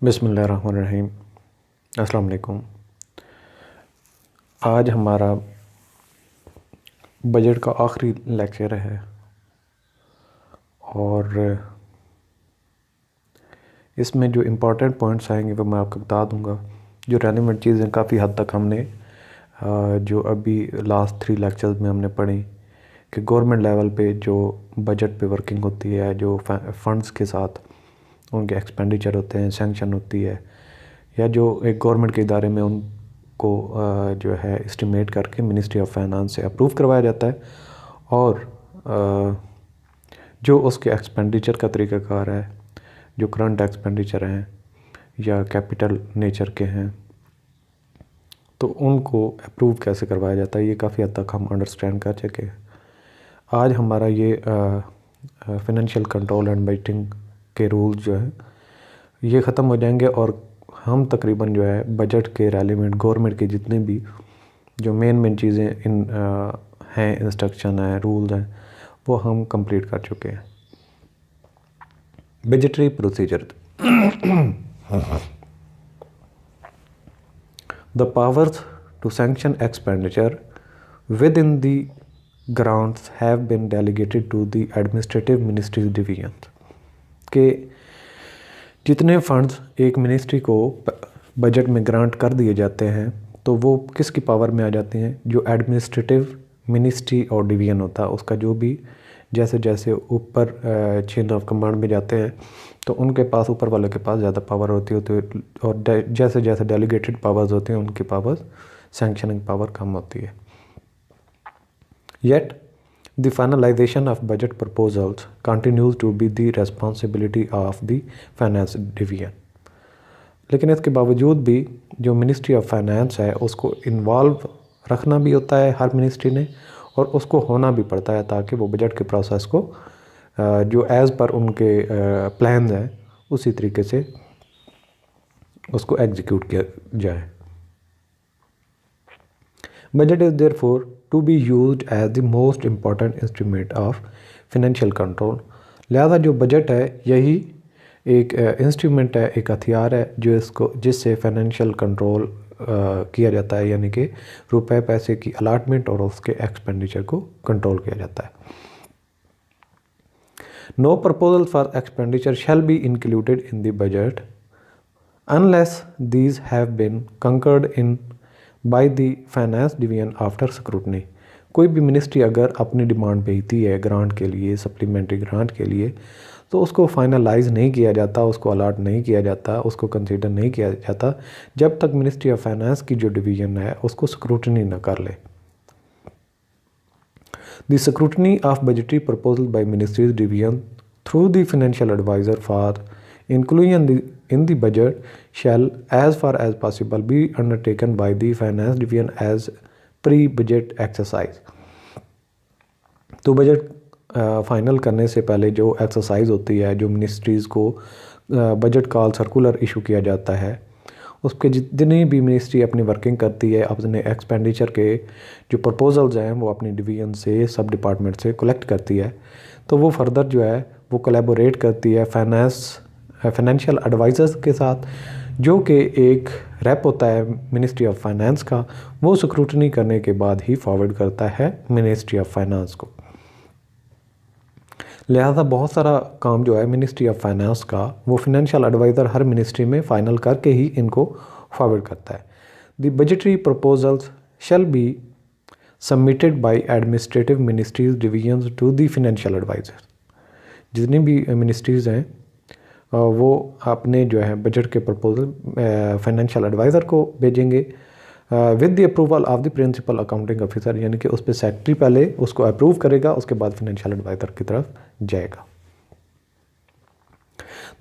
बिस्मिल्लाहिर्रहमानिर्रहीम। अस्सलाम वालेकुम। आज हमारा बजट का आखिरी लेक्चर है और इसमें जो इम्पोर्टेंट पॉइंट्स आएंगे वो मैं आपको बता दूंगा। जो रेलेवेंट चीज़ें काफ़ी हद तक हमने जो अभी लास्ट 3 लेक्चर्स में हमने पढ़ी कि गवर्नमेंट लेवल पे जो बजट पे वर्किंग होती है, जो फंड्स के साथ उनके एक्सपेंडिचर होते हैं, सैंक्शन होती है, या जो एक गवर्नमेंट के इदारे में उनको जो है एस्टिमेट करके मिनिस्ट्री ऑफ फाइनेंस से अप्रूव करवाया जाता है और जो उसके एक्सपेंडिचर का तरीक़ाकार है, जो करंट एक्सपेंडिचर हैं या कैपिटल नेचर के हैं, तो उनको अप्रूव कैसे करवाया जाता है, ये काफ़ी हद तक हम अंडरस्टैंड कर चुके हैं। आज हमारा ये फाइनेंशियल कंट्रोल एंड बजटिंग के रूल्स जो है ये ख़त्म हो जाएंगे और हम तकरीबन जो है बजट के रेलेवेंट गवर्नमेंट के जितने भी जो मेन चीज़ें हैं, इंस्ट्रक्शन हैं, रूल्स हैं, वो हम कंप्लीट कर चुके हैं। Budgetary procedure. The powers to sanction expenditure within the grants have been delegated to the administrative ministries division के जितने फंड्स एक मिनिस्ट्री को बजट में ग्रांट कर दिए जाते हैं तो वो किसकी पावर में आ जाते हैं? जो एडमिनिस्ट्रेटिव मिनिस्ट्री और डिवीज़न होता है उसका, जो भी जैसे जैसे ऊपर चेन ऑफ कमांड में जाते हैं तो उनके पास, ऊपर वाले के पास ज़्यादा पावर होती है और जैसे जैसे डेलीगेटेड पावर्स होते हैं उनकी पावर्स, सैंक्शनिंग पावर कम होती है। Yet the finalization of budget proposals continues to be the responsibility of the finance division। लेकिन इसके बावजूद भी जो मिनिस्ट्री ऑफ फाइनेंस है उसको इन्वॉल्व रखना भी होता है हर मिनिस्ट्री ने, और उसको होना भी पड़ता है ताकि वो बजट के प्रोसेस को जो एज़ पर उनके प्लान्स हैं उसी तरीके से उसको एग्जीक्यूट किया जाए। Budget is therefore to be used as the most important instrument of financial control। लिहाजा जो बजट है यही एक इंस्ट्रूमेंट है, एक हथियार है जो इसको जिससे फाइनेंशियल कंट्रोल किया जाता है, यानी कि रुपए पैसे की अलाटमेंट और उसके एक्सपेंडिचर को कंट्रोल किया जाता है। No proposal for expenditure shall be included in the budget unless these have been concurred in by the finance division after scrutiny. कोई भी मिनिस्ट्री अगर अपनी डिमांड भेजती है ग्रांट के लिए, सप्लीमेंट्री ग्रांट के लिए, तो उसको फाइनलाइज नहीं किया जाता, उसको अलाट नहीं किया जाता, उसको कंसीडर नहीं किया जाता जब तक मिनिस्ट्री ऑफ फाइनेंस की जो डिवीज़न है उसको स्क्रूटनी न कर ले। The scrutiny of budgetary proposal by ministries division through the financial adviser for inclusion in the budget shall as far as possible be undertaken by the finance division as pre-budget exercise। तो budget final करने से पहले जो exercise होती है, जो ministries को budget call circular issue किया जाता है, उसके जितनी भी मिनिस्ट्री अपनी वर्किंग करती है, अपने एक्सपेंडिचर के जो प्रपोजल्स हैं वो अपनी डिवीज़न से, सब डिपार्टमेंट से कलेक्ट करती है, तो वो फर्दर जो है वो कोलैबोरेट करती है फाइनेंशियल एडवाइज़र्स के साथ, जो कि एक रैप होता है मिनिस्ट्री ऑफ फाइनेंस का, वो स्क्रूटनी करने के बाद ही फॉरवर्ड करता है मिनिस्ट्री ऑफ फाइनेंस को। लिहाजा बहुत सारा काम जो है मिनिस्ट्री ऑफ फाइनेंस का वो फाइनेंशियल एडवाइज़र हर मिनिस्ट्री में फ़ाइनल करके ही इनको फॉरवर्ड करता है। The budgetary proposals shall be submitted by administrative ministries divisions to the financial adviser. जितनी भी मिनिस्ट्रीज़ हैं वो अपने जो है बजट के प्रपोजल फाइनेंशियल एडवाइज़र को भेजेंगे with the approval of the principal accounting officer, यानी कि उस पर सेक्रेटरी पहले उसको अप्रूव करेगा, उसके बाद फाइनेंशियल एडवाइज़र की तरफ जाएगा।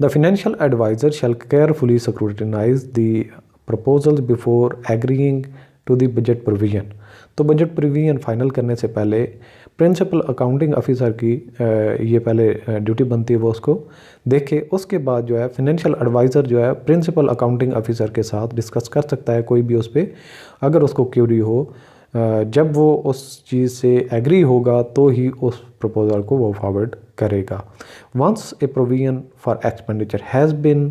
The financial adviser shall carefully scrutinise the proposals before agreeing to the budget provision. तो बजट प्रोविजन फाइनल करने से पहले प्रिंसिपल अकाउंटिंग ऑफिसर की ये पहले ड्यूटी बनती है, वो उसको देखे, उसके बाद जो है फाइनेंशियल एडवाइज़र जो है प्रिंसिपल अकाउंटिंग ऑफिसर के साथ डिस्कस कर सकता है कोई भी उस पर, अगर उसको क्यूरी हो। जब वो उस चीज़ से एग्री होगा तो ही उस प्रपोजल को वो फॉरवर्ड करेगा। Once a provision for expenditure has been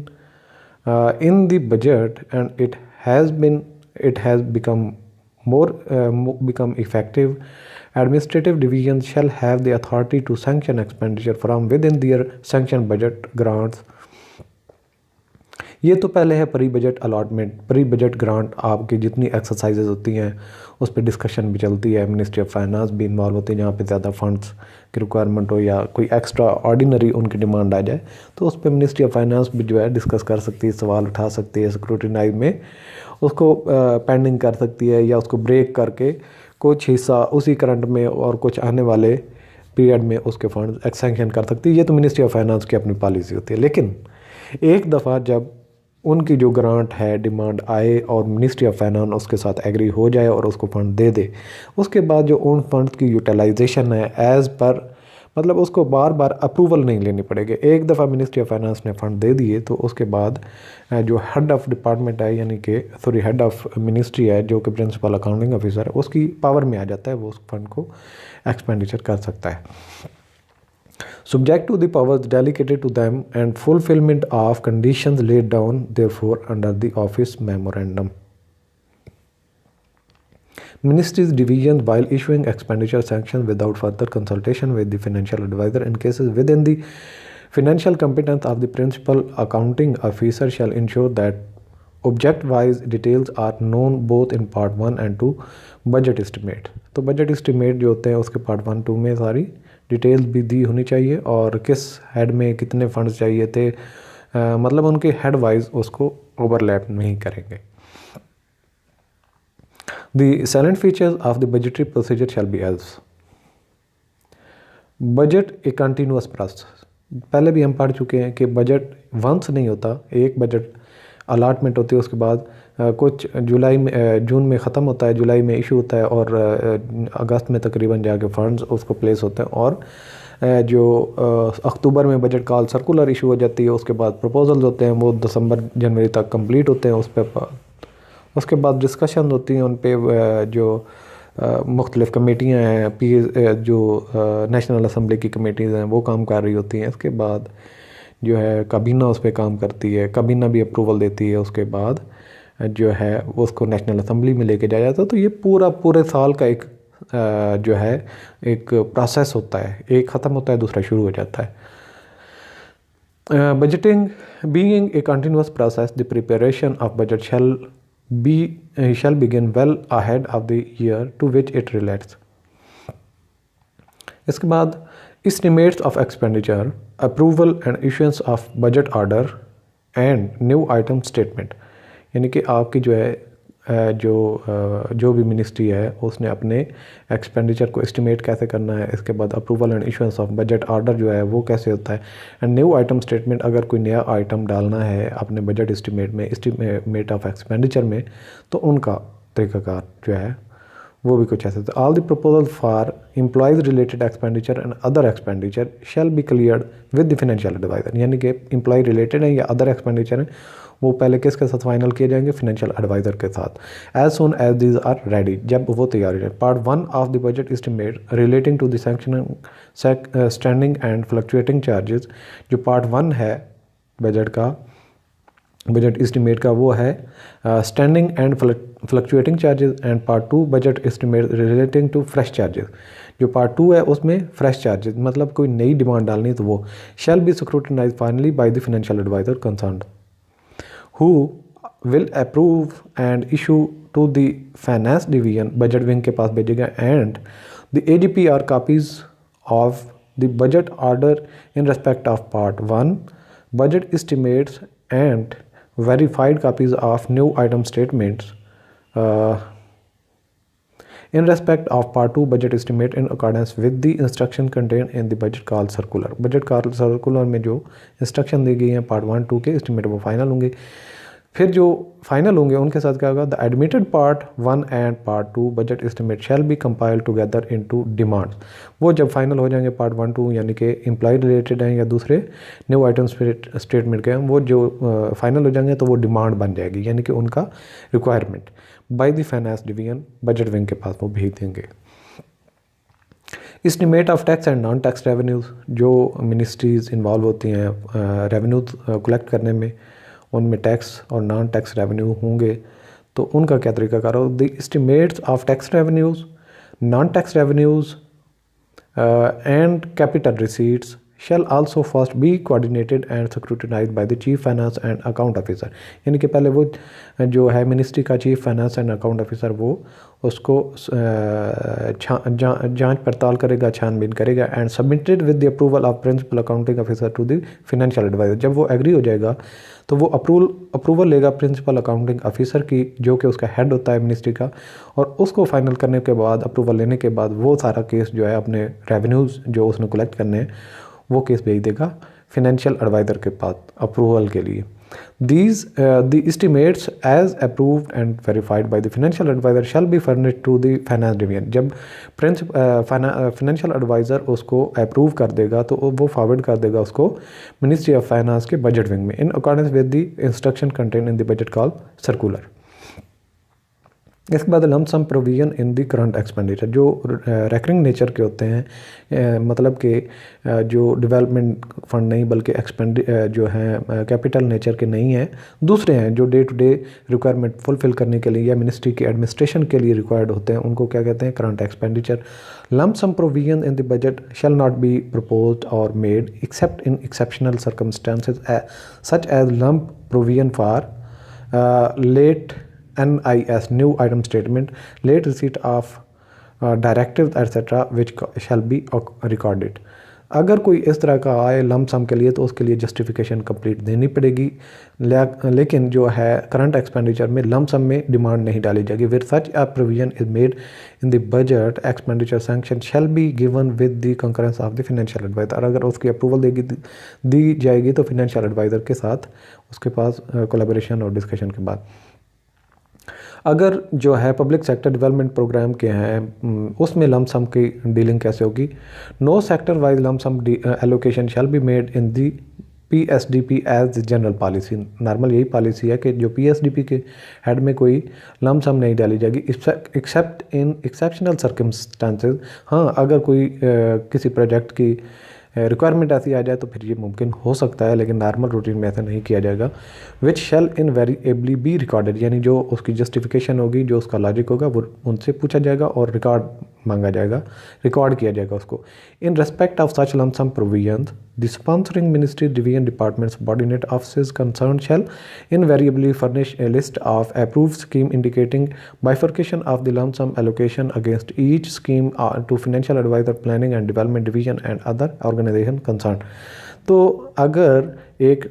in the budget, and it has become become effective. Administrative divisions shall have the authority to sanction expenditure from within their sanctioned budget grants. ये तो पहले है pre budget allotment, pre budget grant. आपकी जितनी exercises होती हैं उस पर डिस्कशन भी चलती है, मिनिस्ट्री ऑफ फाइनेंस भी इन्वॉल्व होती है, जहाँ पे ज़्यादा फंड्स की रिक्वायरमेंट हो या कोई एक्स्ट्रा ऑर्डिनरी उनकी डिमांड आ जाए तो उस पर मिनिस्ट्री ऑफ फाइनेंस भी जो है डिस्कस कर सकती है, सवाल उठा सकती है, स्क्रूटिनाइज में उसको पेंडिंग कर सकती है या उसको ब्रेक करके कुछ हिस्सा उसी करंट में और कुछ आने वाले पीरियड में उसके फंड एक्सटेंशन कर सकती है। ये तो मिनिस्ट्री ऑफ फाइनेंस की अपनी पॉलिसी होती है। लेकिन एक दफ़ा जब उनकी जो ग्रांट है डिमांड आए और मिनिस्ट्री ऑफ फाइनेंस उसके साथ एग्री हो जाए और उसको फंड दे दे, उसके बाद जो उन फंड्स की यूटिलाइजेशन है एज़ पर मतलब उसको बार बार अप्रूवल नहीं लेनी पड़ेगी। एक दफ़ा मिनिस्ट्री ऑफ फाइनेंस ने फ़ंड दे दिए तो उसके बाद जो हेड ऑफ़ डिपार्टमेंट है यानी कि हेड ऑफ़ मिनिस्ट्री है जो कि प्रिंसिपल अकाउंटिंग ऑफिसर है, उसकी पावर में आ जाता है, वो उस फंड को एक्सपेंडिचर कर सकता है। Subject to the powers delegated to them and fulfillment of conditions laid down therefore under the office memorandum. Ministries divisions while issuing expenditure sanctions without further consultation with the financial advisor in cases within the financial competence of the principal accounting officer shall ensure that object wise details are known both in part 1 and 2 budget estimate। तो budget estimate जो होते हैं उसके part 1 2 में सारी details भी दी होनी चाहिए और किस हेड में कितने फंड्स चाहिए थे, मतलब उनके हेड वाइज उसको ओवरलैप नहीं करेंगे। The salient features of the budgetary procedure shall be as budget एक कंटिन्यूस प्रोसेस। पहले भी हम पढ़ चुके हैं कि बजट वंस नहीं होता, एक बजट अलाटमेंट होती है उसके बाद कुछ जुलाई में जून में ख़त्म होता है, जुलाई में इशू होता है और अगस्त में तकरीबन जाके फंड्स उसको प्लेस होते हैं और जो अक्टूबर में बजट कॉल सर्कुलर इशू हो जाती है, उसके बाद प्रपोजल्स होते हैं वो दिसंबर जनवरी तक कंप्लीट होते हैं। उस पर उसके बाद डिस्कशन होती हैं उन पर जो मुख्तलिफ़ कमेटियाँ हैं, जो नेशनल असम्बली की कमेटीज़ हैं वो काम कर रही होती हैं। इसके बाद जो है काबीना उस पर काम करती है, काबीना भी अप्रूवल देती है, उसके बाद जो है उसको नेशनल असम्बली में लेके जाया जाता है। तो ये पूरे साल का एक जो है एक प्रोसेस होता है, एक ख़त्म होता है दूसरा शुरू हो जाता है। Budgeting being a continuous process, the preparation of budget shall begin well ahead of the year to which it relates। इसके बाद estimates of expenditure, approval and issuance of budget order and new item statement, यानी कि आपकी जो है जो भी ministry है उसने अपने एक्सपेंडिचर को एस्टिमेट कैसे करना है, इसके बाद approval and issuance of budget order जो है वो कैसे होता है, एंड न्यू आइटम स्टेटमेंट, अगर कोई नया आइटम डालना है अपने बजट एस्टिमेट ऑफ एक्सपेंडिचर में तो उनका तरीक़ाकार जो है वो भी कुछ ऐसे होता है। All the proposal for employees related expenditure and other expenditure shall be cleared with the financial adviser, यानी कि एम्प्लॉय रिलेटेड हैं या अदर एक्सपेंडिचर हैं वो पहले किसके साथ फाइनल किए जाएंगे, फाइनेंशियल एडवाइज़र के साथ। As soon as these are ready, जब वो तैयार हो जाए। Part 1 of the budget estimate relating to the sanctioning standing and fluctuating charges, जो पार्ट 1 है बजट एस्टिमेट का वो है standing and fluctuating charges, and part 2 budget estimate relating to fresh charges, जो पार्ट 2 है उसमें फ्रेश चार्जेस मतलब कोई नई डिमांड डालनी तो वो shall be scrutinized finally by the financial adviser concerned who will approve and issue to the finance division, budget wing के पास भेजेगा, and the AGP are copies of the budget order in respect of part 1 budget estimates and verified copies of new item statements in respect of part 2 budget estimate in accordance with the instruction contained in the budget call circular। budget call circular में जो instruction दी गई हैं part 1 2 के estimate वो final होंगे। फिर जो final होंगे उनके साथ क्या होगा, the admitted part 1 and part 2 budget estimate shall be compiled together into demands. वो जब फाइनल हो जाएंगे पार्ट 1 2 यानी कि एम्प्लॉय रिलेटेड हैं या दूसरे न्यू आइटम स्टेटमेंट के हैं, वो जो फाइनल हो जाएंगे तो वो डिमांड बन जाएगी, यानी कि उनका requirement bye the finance division budget wing के पास वो भेज देंगे। Estimate of tax and non tax revenues, जो मिनिस्ट्रीज़ इन्वॉल्व होती हैं रेवेन्यू कलेक्ट करने में, उनमें टैक्स और नॉन टैक्स रेवेन्यू होंगे, तो उनका क्या तरीका करो। The estimates of tax revenues, non tax revenues and capital receipts shall also first be coordinated and scrutinized by the chief finance and account officer। यानी कि पहले वो जो है मिनिस्ट्री का chief finance and account officer वो उसको जांच पड़ताल करेगा, छानबीन करेगा and submitted with the approval of principal accounting officer to the financial adviser. जब वो एग्री हो जाएगा तो वो अप्रूवल लेगा प्रिंसिपल अकाउंटिंग ऑफिसर की, जो कि उसका हेड होता है मिनिस्ट्री का, और उसको फाइनल करने के बाद, अप्रूवल लेने के बाद, वो सारा केस जो है अपने रेवेन्यूज़ जो उसने कलेक्ट करने हैं वो केस भेज देगा फाइनेंशियल एडवाइज़र के पास अप्रूवल के लिए। The estimates as approved and verified by the financial advisor shall be furnished to the finance division। जब फाइनेंशियल एडवाइज़र उसको अप्रूव कर देगा तो वो फॉरवर्ड कर देगा उसको मिनिस्ट्री ऑफ फाइनेंस के बजट विंग में, in accordance with the instruction contain in the budget call circular. इसके बाद lump sum provision in the current expenditure, जो रेकरिंग नेचर के होते हैं, मतलब कि जो डेवलपमेंट फंड नहीं बल्कि जो हैं कैपिटल नेचर के नहीं हैं, दूसरे हैं जो day to day requirement fulfil करने के लिए या मिनिस्ट्री की एडमिनिस्ट्रेशन के लिए रिक्वायर्ड होते हैं, उनको क्या कहते हैं, current expenditure. Lump sum provision in the budget shall not be proposed और made except in exceptional circumstances such as lump provision for late NIS new item statement, late receipt of directives etc. which shall be recorded। अगर कोई इस तरह का आए lump सम के लिए तो उसके लिए जस्टिफिकेशन कंप्लीट देनी पड़ेगी, लेकिन जो है करंट एक्सपेंडिचर में लम सम में डिमांड नहीं डाली जाएगी। With such a provision is made in the budget expenditure sanction shall be given with the concurrence of the financial adviser. अगर उसकी अप्रूवल दी जाएगी तो फाइनेंशियल एडवाइज़र के साथ उसके पास कोलैबोरेशन और डिस्कशन के बाद। अगर जो है पब्लिक सेक्टर डेवलपमेंट प्रोग्राम के हैं उसमें लम सम की डीलिंग कैसे होगी। No sector wise lump sum allocation shall be made in the PSDP as general policy. Normal यही पॉलिसी है कि जो PSDP के हेड में कोई लम सम नहीं डाली जाएगी एक्सेप्ट इन एक्सेप्शनल सर्कमस्टांसेस। हाँ, अगर कोई किसी प्रोजेक्ट की रिक्वायरमेंट ऐसी आ जाए तो फिर ये मुमकिन हो सकता है, लेकिन नॉर्मल रूटीन में ऐसा नहीं किया जाएगा। विच शैल इनवेरिएबली बी रिकॉर्डेड, यानी जो उसकी जस्टिफिकेशन होगी, जो उसका लॉजिक होगा, वो उनसे पूछा जाएगा और रिकॉर्ड मांगा जाएगा, रिकॉर्ड किया जाएगा उसको। In respect of such lump sum provisions the sponsoring ministry division department subordinate offices concern shall invariably furnish a list of approved scheme indicating bifurcation of the lump sum allocation against each scheme to financial advisor, planning and development division and other organization concerned। तो अगर एक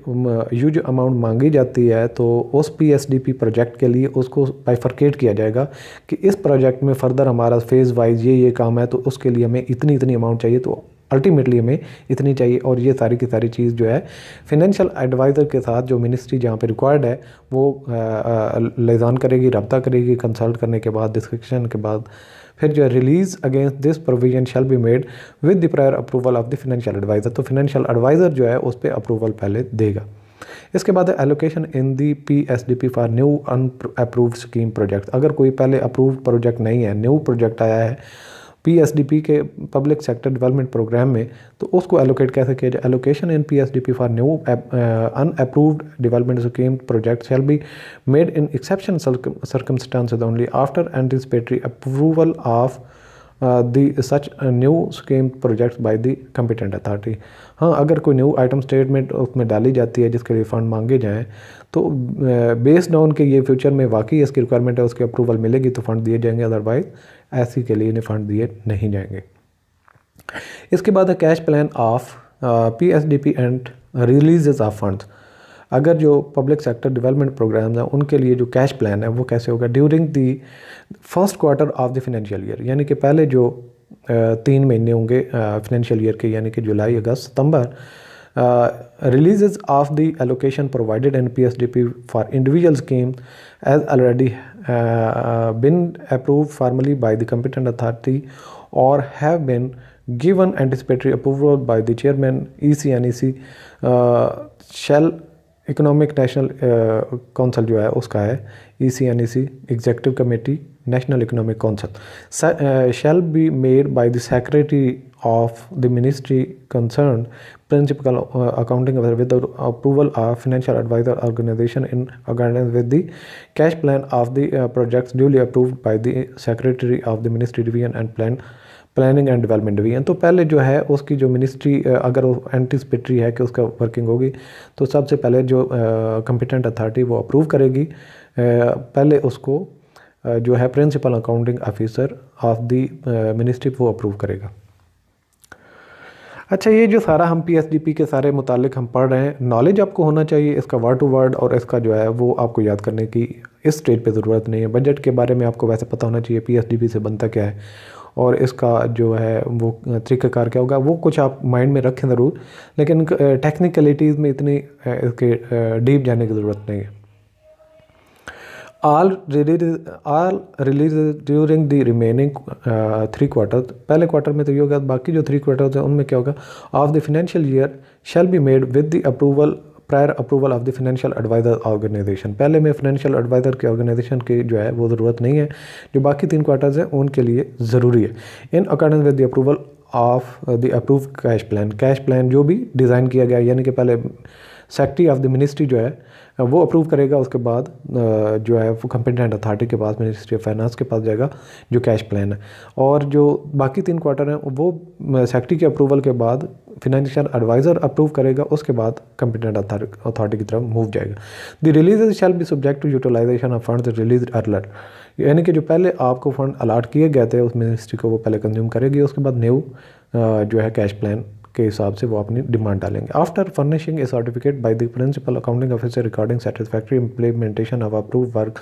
huge amount मांगी जाती है तो उस PSDP project के लिए उसको बाइफरकेट किया जाएगा कि इस प्रोजेक्ट में फर्दर हमारा फेज़ वाइज ये काम है, तो उसके लिए हमें इतनी अमाउंट चाहिए, तो अल्टीमेटली हमें इतनी चाहिए। और ये सारी की सारी चीज़ जो है फाइनेंशियल एडवाइज़र के साथ जो मिनिस्ट्री जहाँ पे रिक्वायर्ड है वो लिजान करेगी, रब्ता करेगी, कंसल्ट करने के बाद, डिस्कशन के बाद, फिर जो है release against this provision shall be made with the prior approval of the financial adviser. तो फाइनेंशियल एडवाइज़र जो है उस पर अप्रूवल पहले देगा। इसके बाद allocation in the PSDP for new unapproved scheme project. अगर कोई पहले अप्रूव्ड प्रोजेक्ट नहीं है, न्यू प्रोजेक्ट आया है PSDP के पब्लिक सेक्टर डेवलपमेंट प्रोग्राम में, तो उसको एलोकेट कैसे किया जाए। Allocation in PSDP for new unapproved development scheme project shell be made in exception circumstances only after anticipatory approval of the such new scheme projects by the competent authority. हाँ, अगर कोई new item statement उसमें डाली जाती है जिसके लिए fund मांगे जाएँ, तो बेस्ड ऑन के ये फ्यूचर में वाकई इसकी रिक्वायरमेंट है, उसकी अप्रूवल मिलेगी तो फ़ंड दिए जाएंगे, अदरवाइज़ ऐसी के लिए इन्हें फ़ंड दिए नहीं जाएंगे। इसके बाद है cash plan of PSDP and releases of funds. अगर जो पब्लिक सेक्टर डेवलपमेंट प्रोग्राम्स हैं उनके लिए जो कैश प्लान है वो कैसे होगा। During the first quarter of the financial year, यानी कि पहले जो 3 महीने होंगे फाइनेंशियल ईयर के, यानी कि जुलाई, अगस्त, सितंबर, releases of the allocation provided in PSDP for individual scheme as already been approved formally by the competent authority or have been given anticipatory approval by the chairman EC shall economic national council जो है उसका है EC executive committee National Economic Council shall be made by the Secretary of the Ministry concerned, Principal Accounting Officer, with the approval of Financial Advisor Organization in accordance with the cash plan of the projects duly approved by the Secretary of the Ministry Division and planning and development division. तो पहले जो है उसकी जो ministry अगर वो anticipatory है कि उसका वर्किंग होगी तो सबसे पहले जो कंपिटेंट अथॉरिटी वो अप्रूव करेगी, पहले उसको जो है principal accounting officer of the ministry वो अप्रूव करेगा। अच्छा, ये जो सारा हम पीएसडीपी के सारे मुतालिक हम पढ़ रहे हैं, नॉलेज आपको होना चाहिए इसका वर्ड टू वर्ड, और इसका जो है वो आपको याद करने की इस स्टेज पे ज़रूरत नहीं है। बजट के बारे में आपको वैसे पता होना चाहिए पीएसडीपी से बनता क्या है और इसका जो है वो तरीक़ाकार क्या होगा, वो कुछ आप माइंड में रखें ज़रूर, लेकिन टेक्निकलिटीज़ में इतनी इसके डीप जाने की ज़रूरत नहीं है। all releases during the remaining 3 quarters, पहले क्वार्टर में तो ये होगा, बाकी जो 3 क्वार्टर्स हैं उनमें क्या होगा, of the financial year shall be made with the approval prior approval of the financial adviser organisation. पहले में फाइनेंशियल एडवाइज़र के ऑर्गेनाइजेशन की जो है वो ज़रूरत नहीं है, जो बाकी 3 क्वार्टर्स हैं उनके लिए ज़रूरी है। इन accordance with the approval of the approve cash plan जो भी डिज़ाइन किया गया, यानी कि पहले सेक्रेटरी ऑफ द मिनिस्ट्री जो है वो अप्रूव करेगा, उसके बाद जो है वो कंपिटेंट अथॉरिटी के पास, मिनिस्ट्री ऑफ फाइनेंस के पास जाएगा जो कैश प्लान है, और जो बाकी 3 क्वार्टर हैं वो सेक्रेटरी के अप्रूवल के बाद फाइनेंशियल एडवाइज़र अप्रूव करेगा, उसके बाद कंपिटेंट अथॉरिटी की तरफ मूव जाएगा। The release shall be subject to utilization of funds release earlier, यानी कि जो पहले आपको फंड अलाट किए गए थे उस मिनिस्ट्री को वो पहले कंज्यूम करेगी, उसके बाद न्यू जो है कैश प्लान के हिसाब से वो अपनी डिमांड डालेंगे। After furnishing a certificate by the principal accounting officer recording satisfactory implementation of approve work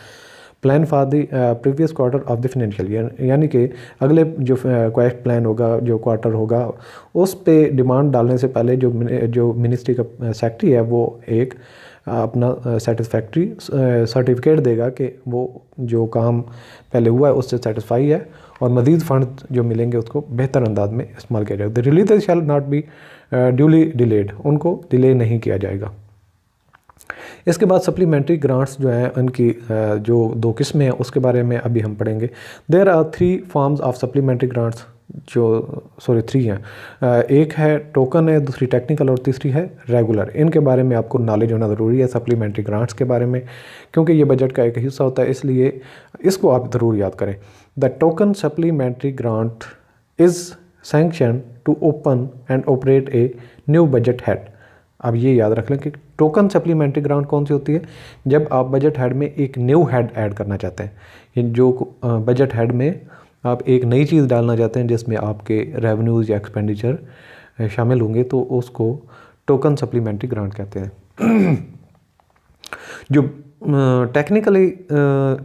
plan for the previous quarter of the financial year, यानी कि अगले जो कैश प्लान होगा, जो क्वार्टर होगा, उस पे डिमांड डालने से पहले जो मिनिस्ट्री का सेक्रेटरी है वो एक अपना सेटिस्फैक्ट्री सर्टिफिकेट देगा कि वो जो काम पहले हुआ है उससे सेटिस्फाई है और मज़ीद फ़ंड जो मिलेंगे उसको बेहतर अंदाज में इस्तेमाल किया जाएगा। The release shell not B duly delayed, उनको डिले नहीं किया जाएगा। इसके बाद सप्लीमेंट्री ग्रांट्स जो हैं उनकी जो 2 किस्में हैं उसके बारे में अभी हम पढ़ेंगे। There are 3 forms of supplementary grants, जो 3 हैं, एक है टोकन है, दूसरी टेक्निकल और तीसरी है रेगुलर। इनके बारे में आपको नॉलेज होना ज़रूरी है सप्लीमेंट्री ग्रांट्स के बारे में, क्योंकि ये बजट का एक हिस्सा होता है, इसलिए इसको आप ज़रूर याद करें। The token supplementary grant is sanction to open and operate a new budget head. अब ये याद रख लें कि टोकन सप्लीमेंट्री ग्रांट कौन सी होती है, जब आप बजट हेड में एक न्यू हेड ऐड करना चाहते हैं, जो बजट हेड में आप एक नई चीज़ डालना चाहते हैं जिसमें आपके रेवेन्यूज़ या एक्सपेंडिचर शामिल होंगे, तो उसको टोकन सप्लीमेंट्री ग्रांट कहते हैं। जो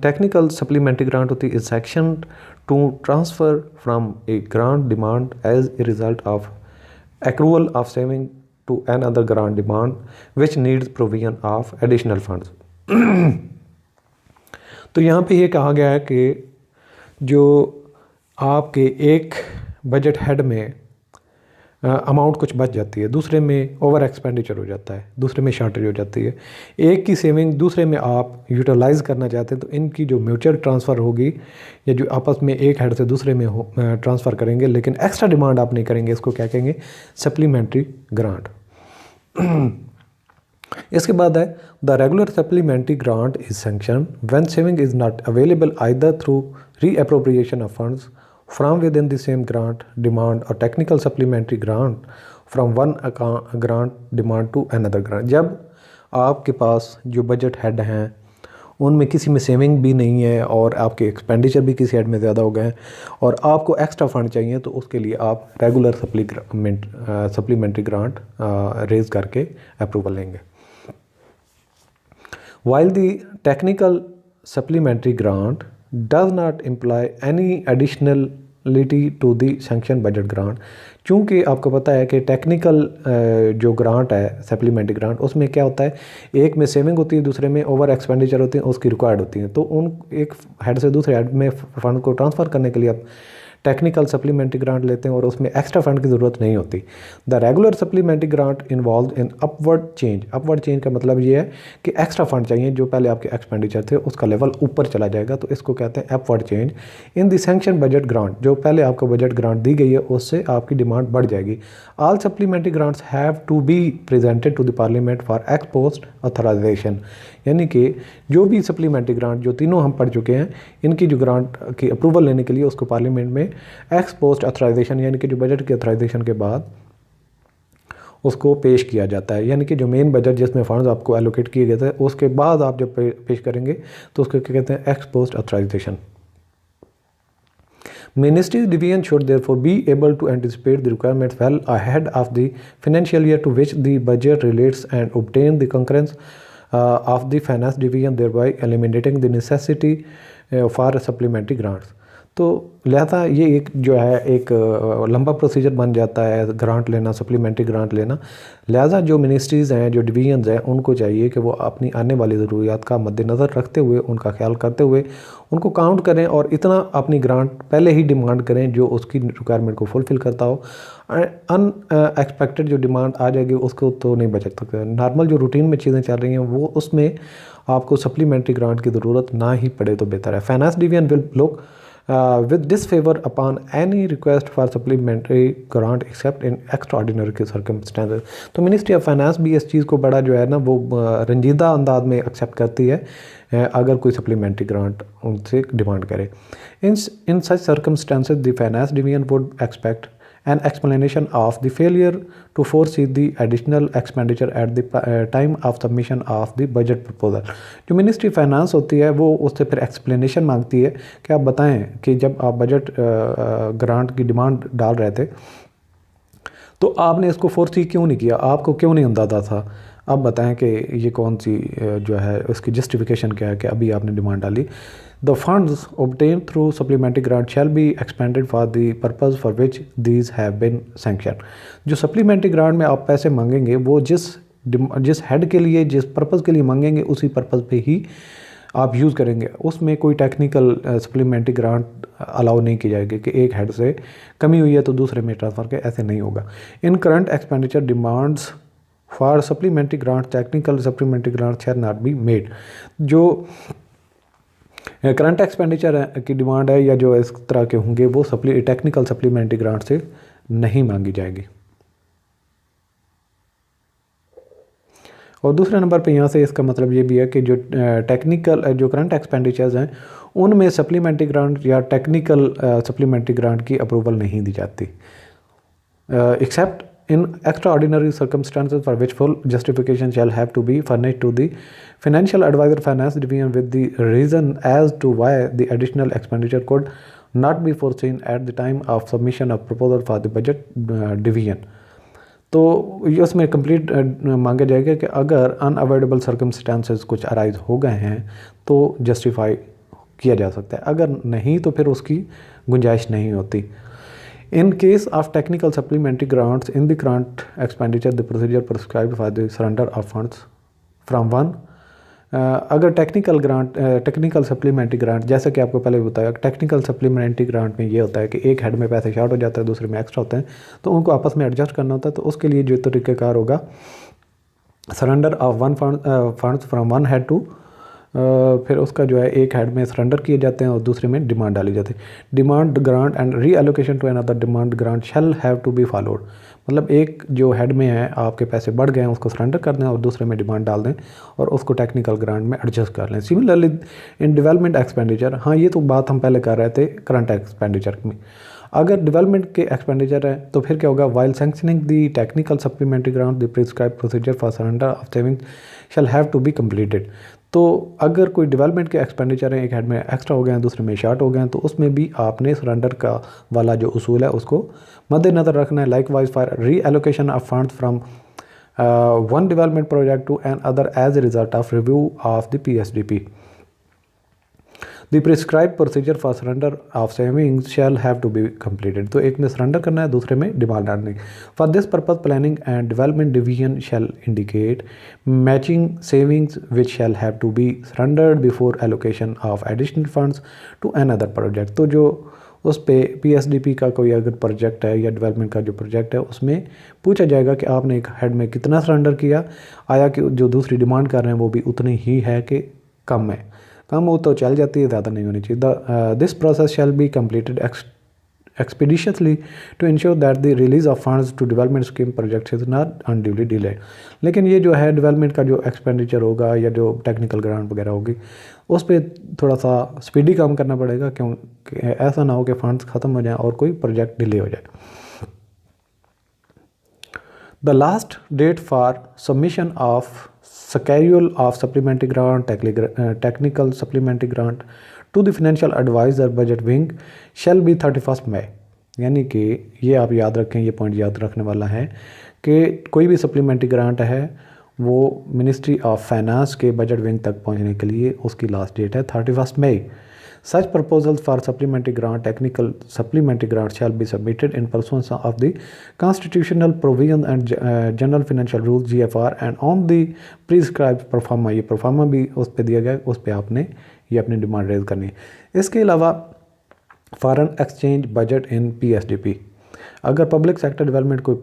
टेक्निकल सप्लीमेंट्री ग्रांट होती है is section to transfer from a grant demand as a result of accrual of saving to another grant demand which needs provision of additional funds. तो यहाँ पे ये कहा गया है कि जो आपके एक बजट हेड में अमाउंट कुछ बच जाती है, दूसरे में ओवर एक्सपेंडिचर हो जाता है, दूसरे में शॉर्टेज हो जाती है, एक की सेविंग दूसरे में आप यूटिलाइज़ करना चाहते हैं, तो इनकी जो म्यूचुअल ट्रांसफ़र होगी या जो आपस में एक हेड से दूसरे में ट्रांसफ़र करेंगे, लेकिन एक्स्ट्रा डिमांड आप नहीं करेंगे, इसको क्या कहेंगे, सप्लीमेंट्री ग्रांट। इसके बाद है the regular supplementary grant is sanction when saving is not available either through reappropriation of funds from within the same grant demand और technical supplementary grant from one grant demand to another grant. जब आपके पास जो budget head हैं उनमें किसी में saving भी नहीं है और आपके एक्सपेंडिचर भी किसी हेड में ज़्यादा हो गए हैं और आपको एक्स्ट्रा फंड चाहिए, तो उसके लिए आप रेगुलर सप्लीमेंट्री ग्रांट रेज करके अप्रूवल लेंगे। While the technical supplementary grant does not imply any additionality to the sanctioned budget grant, चूँकि आपको पता है कि टेक्निकल जो ग्रांट है सप्लीमेंट्री ग्रांट, उसमें क्या होता है, एक में सेविंग होती है, दूसरे में ओवर एक्सपेंडिचर होती है, उसकी रिक्वायर्ड होती है, तो उन एक हेड से दूसरे हेड में फ़ंड को ट्रांसफ़र करने के लिए आप टेक्निकल सप्लीमेंट्री ग्रांट लेते हैं और उसमें एक्स्ट्रा फंड की ज़रूरत नहीं होती। The regular supplementary grant involve in upward change. Upward change का मतलब ये है कि एक्स्ट्रा फंड चाहिए, जो पहले आपके एक्सपेंडिचर थे उसका लेवल ऊपर चला जाएगा, तो इसको कहते हैं upward change. In the sanction budget grant, जो पहले आपको बजट ग्रांट दी गई है उससे आपकी डिमांड बढ़ जाएगी। All supplementary grants have to be presented to the parliament for ex post authorisation. यानी कि जो भी सप्लीमेंट्री ग्रांट, जो तीनों हम पढ़ चुके हैं, इनकी जो ग्रांट की अप्रूवल लेने के लिए उसको पार्लियामेंट में एक्स पोस्ट ऑथराइजेशन, यानी कि जो बजट की ऑथराइजेशन के बाद उसको पेश किया जाता है। यानी कि जो मेन बजट जिसमें फंड्स आपको एलोकेट किए गए थे उसके बाद आप जब पेश करेंगे तो उसको क्या कहते हैं, ex post authorisation. Ministry's division should therefore be able to anticipate the requirements well ahead of the financial year to which the budget relates and obtain the concurrence of the finance division, thereby eliminating the necessity for supplementary grants. तो लिहाजा ये एक जो है एक लंबा procedure बन जाता है ग्रांट लेना, सप्लीमेंट्री ग्रांट लेना। लिहाजा जो मिनिस्ट्रीज़ हैं, जो डिवीजन्स हैं, उनको चाहिए कि वो अपनी आने वाली ज़रूरियात का मद्देनज़र रखते हुए, उनका ख्याल करते हुए उनको काउंट करें और इतना अपनी ग्रांट पहले ही डिमांड करें जो उसकी रिक्वायरमेंट को फुलफ़िल करता हो। अनएक्सपेक्टेड जो डिमांड आ जाएगी उसको तो नहीं बच सकते। नॉर्मल जो रूटीन में चीज़ें चल रही हैं वो उसमें आपको सप्लीमेंट्री ग्रांट की ज़रूरत ना ही पड़े तो बेहतर है। Finance division will look with disfavor upon any request for supplementary grant except in extraordinary circumstances। तो मिनिस्ट्री ऑफ फाइनेंस भी इस चीज़ को बड़ा जो है ना वो रंजीदा अंदाज में एक्सेप्ट करती है अगर कोई सप्लीमेंट्री ग्रांट उनसे डिमांड करे। In such circumstances the finance division would expect an explanation of the failure to foresee the additional expenditure at the time of submission of the budget proposal। जो ministry finance होती है वो उससे फिर explanation मांगती है कि आप बताएं कि जब आप बजट ग्रांट की डिमांड डाल रहे थे तो आपने इसको फोरसी क्यों नहीं किया, आपको क्यों नहीं अंदाज़ा था। अब बताएं कि ये कौन सी जो है उसकी जस्टिफिकेशन क्या है कि अभी आपने डिमांड डाली। The funds obtained through supplementary grant shall be expended for the purpose for which these have been sanctioned। जो सप्लीमेंट्री ग्रांट में आप पैसे मांगेंगे वो जिस हेड के लिए, जिस पर्पज़ के लिए मांगेंगे उसी पर्पज़ पे ही आप यूज़ करेंगे। उसमें कोई टेक्निकल सप्लीमेंट्री ग्रांट अलाउ नहीं की जाएगी कि एक हेड से कमी हुई है तो दूसरे में ट्रांसफ़र के, ऐसे नहीं होगा। In current expenditure demands for supplementary grant technical supplementary grant shall not be made. जो करंट एक्सपेंडिचर की डिमांड है या जो इस तरह के होंगे वो टेक्निकल सप्लीमेंट्री ग्रांट से नहीं मांगी जाएगी। और दूसरे नंबर पे यहाँ से इसका मतलब ये भी है कि जो जो करंट एक्सपेंडिचर्स हैं उनमें सप्लीमेंट्री ग्रांट या टेक्निकल सप्लीमेंट्री ग्रांट की अप्रूवल नहीं दी जाती accept in extraordinary circumstances for which full justification shall have to be furnished to the financial advisor finance division with the reason as to why the additional expenditure could not be foreseen at the time of submission of proposal for the budget division। तो उसमें complete मांगा जाएगा कि अगर unavoidable circumstances कुछ arise हो गए हैं तो जस्टिफाई किया जा सकता है, अगर नहीं तो फिर उसकी गुंजाइश नहीं होती। In case of technical supplementary grants in the grant expenditure, the procedure prescribed for the surrender of funds from one अगर टेक्निकल सप्लीमेंट्री ग्रांट, जैसा कि आपको पहले बताया, टेक्निकल सप्लीमेंट्री ग्रांट में ये होता है कि एक हेड में पैसे शॉर्ट हो जाते हैं, दूसरे में एक्स्ट्रा होते हैं, तो उनको आपस में एडजस्ट करना होता है। तो उसके लिए जो तरीक़ाकार होगा, surrender of one funds from one head to, फिर उसका जो है एक हेड में सरेंडर किए जाते हैं और दूसरे में डिमांड डाली जाती है। Demand grant and reallocation to another demand grant shall have to be followed. मतलब एक जो हेड में है आपके पैसे बढ़ गए हैं उसको सरेंडर कर दें और दूसरे में डिमांड डाल दें और उसको टेक्निकल ग्रांट में एडजस्ट कर लें। सिमिलरली इन डेवलपमेंट एक्सपेंडिचर, हाँ ये तो बात हम पहले कर रहे थे करंट एक्सपेंडिचर में, अगर डेवलपमेंट के एक्सपेंडिचर है तो फिर क्या होगा, while sanctioning the technical supplementary grant the prescribe procedure for surrender of savings shall have to be completed. तो अगर कोई डेवलपमेंट के एक्सपेंडिचर हैं, एक हेड में एक्स्ट्रा हो गए हैं, दूसरे में शार्ट हो गए हैं, तो उसमें भी आपने सरेंडर का वाला जो उसूल है उसको मद्देनज़र रखना है। लाइक वाइज फॉर री allocation of funds from one development project to another as a result of review of the PSDP. The prescribed procedure for surrender of savings shall have to be completed. तो एक में surrender करना है, दूसरे में demand डालनी। For this purpose, planning and development division shall indicate matching savings which shall have to be surrendered before allocation of additional funds to another project। तो जो उस पे पीएसडीपी का कोई अगर प्रोजेक्ट है या डेवलपमेंट का जो प्रोजेक्ट है उसमें पूछा जाएगा कि आपने एक हेड में कितना सरेंडर किया, आया कि जो दूसरी डिमांड कर रहे हैं वो भी उतनी ही है कि कम है, कम हो तो चल जाती है, ज़्यादा नहीं होनी चाहिए। This process shall be completed expeditiously to ensure that the release of funds to development scheme projects is not unduly delayed। लेकिन ये जो है डेवलपमेंट का जो एक्सपेंडिचर होगा या जो टेक्निकल ग्रांट वगैरह होगी उस पर थोड़ा सा स्पीडी काम करना पड़ेगा, क्योंकि ऐसा ना हो कि फंड्स ख़त्म हो जाएं और कोई प्रोजेक्ट डिले हो जाए। The last date for submission of schedule of supplementary grant, technical supplementary grant to the financial advisor budget wing shall be 31st May। यानी कि ये आप याद रखें, ये पॉइंट याद रखने वाला है कि कोई भी सप्लीमेंट्री ग्रांट है वो मिनिस्ट्री ऑफ फाइनेंस के बजट विंग तक पहुंचने के लिए उसकी लास्ट डेट है 31 मई। Such proposals for supplementary grant, technical supplementary grant shall be submitted in pursuance of the constitutional provision and general financial rules GFR and on the prescribed performa। ये परफार्मा भी उस पर दिया गया, उस पर आपने ये अपनी डिमांड रेज करनी है। इसके अलावा foreign exchange budget in PSDP, अगर पब्लिक सेक्टर डेवलपमेंट कोई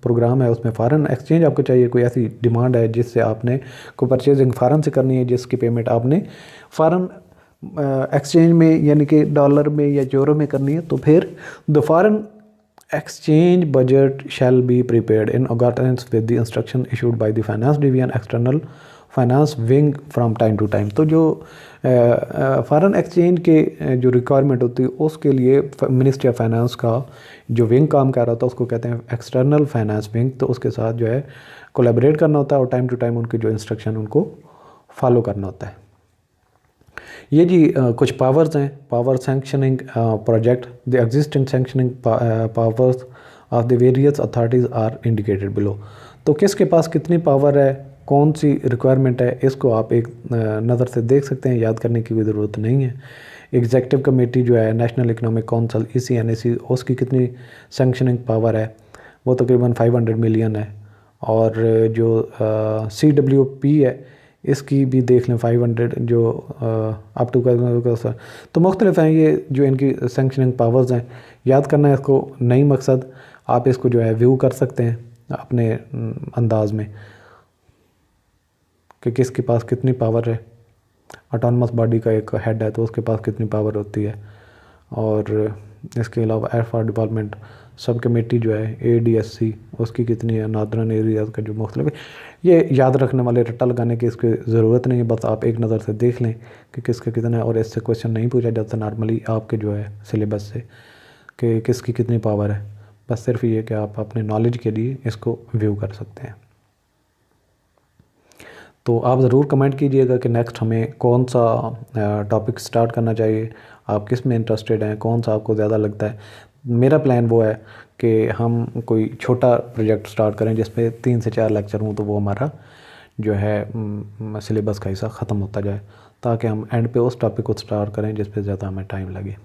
प्रोग्राम है उसमें फ़ॉरेन एक्सचेंज आपको चाहिए, कोई ऐसी डिमांड है जिससे आपने कोई परचेजिंग फ़ॉरेन से करनी है जिसकी पेमेंट आपने फ़ॉरेन एक्सचेंज में यानी कि डॉलर में या यूरो में करनी है, तो फिर the foreign exchange budget shall be prepared in accordance with the instruction issued by the finance division external finance wing from time to time. तो जो फॉरेन एक्सचेंज के जो रिक्वायरमेंट होती है उसके लिए मिनिस्ट्री ऑफ फाइनेंस का जो विंग काम कर रहा था उसको कहते हैं एक्सटर्नल फाइनेंस विंग। तो उसके साथ जो है कोलैबोरेट करना होता है और टाइम टू टाइम उनके जो इंस्ट्रक्शन उनको फॉलो करना होता है। ये जी कुछ पावर्स हैं, power sanctioning project, the existing sanctioning powers of the various authorities are indicated below. तो किसके पास कितनी पावर है, कौन सी रिक्वायरमेंट है, इसको आप एक नज़र से देख सकते हैं, याद करने की भी ज़रूरत नहीं है। एग्जेक्टिव कमेटी जो है नेशनल इकनॉमिक काउंसिल ECNAC, उसकी कितनी सैंक्शनिंग पावर है, वो तकरीबन 500 मिलियन है। और जो CWP है इसकी भी देख लें 500 जो अप टू का। तो मुख्तलिफ हैं ये जो इनकी सैंक्शनिंग पावर्स हैं, याद करना है इसको, नई मकसद आप इसको जो है व्यू कर सकते हैं अपने अंदाज में कि किसके पास कितनी पावर है। ऑटोनमस बॉडी का एक हेड है तो उसके पास कितनी पावर होती है। और इसके अलावा air for development sub committee जो है ADSC उसकी कितनी है, नॉर्दर्न एरियाज़ का जो मुख्तलिफ, ये याद रखने वाले रट्टा लगाने की इसकी ज़रूरत नहीं है, बस आप एक नज़र से देख लें कि किसका कितना है। और इससे क्वेश्चन नहीं पूछा जाता नॉर्मली आपके जो है सिलेबस से कि किसकी कितनी पावर है, बस सिर्फ ये कि आप अपने नॉलेज के लिए इसको व्यू कर सकते हैं। तो आप ज़रूर कमेंट कीजिएगा कि नेक्स्ट हमें कौन सा टॉपिक स्टार्ट करना चाहिए, आप किस में इंटरेस्टेड हैं, कौन सा आपको ज़्यादा लगता है। मेरा प्लान वो है कि हम कोई छोटा प्रोजेक्ट स्टार्ट करें जिसमें 3 से 4 लेक्चर हों, तो वो हमारा जो है सिलेबस का हिस्सा ख़त्म होता जाए, ताकि हम एंड पे उस टॉपिक को स्टार्ट करें जिस पे ज़्यादा हमें टाइम लगे।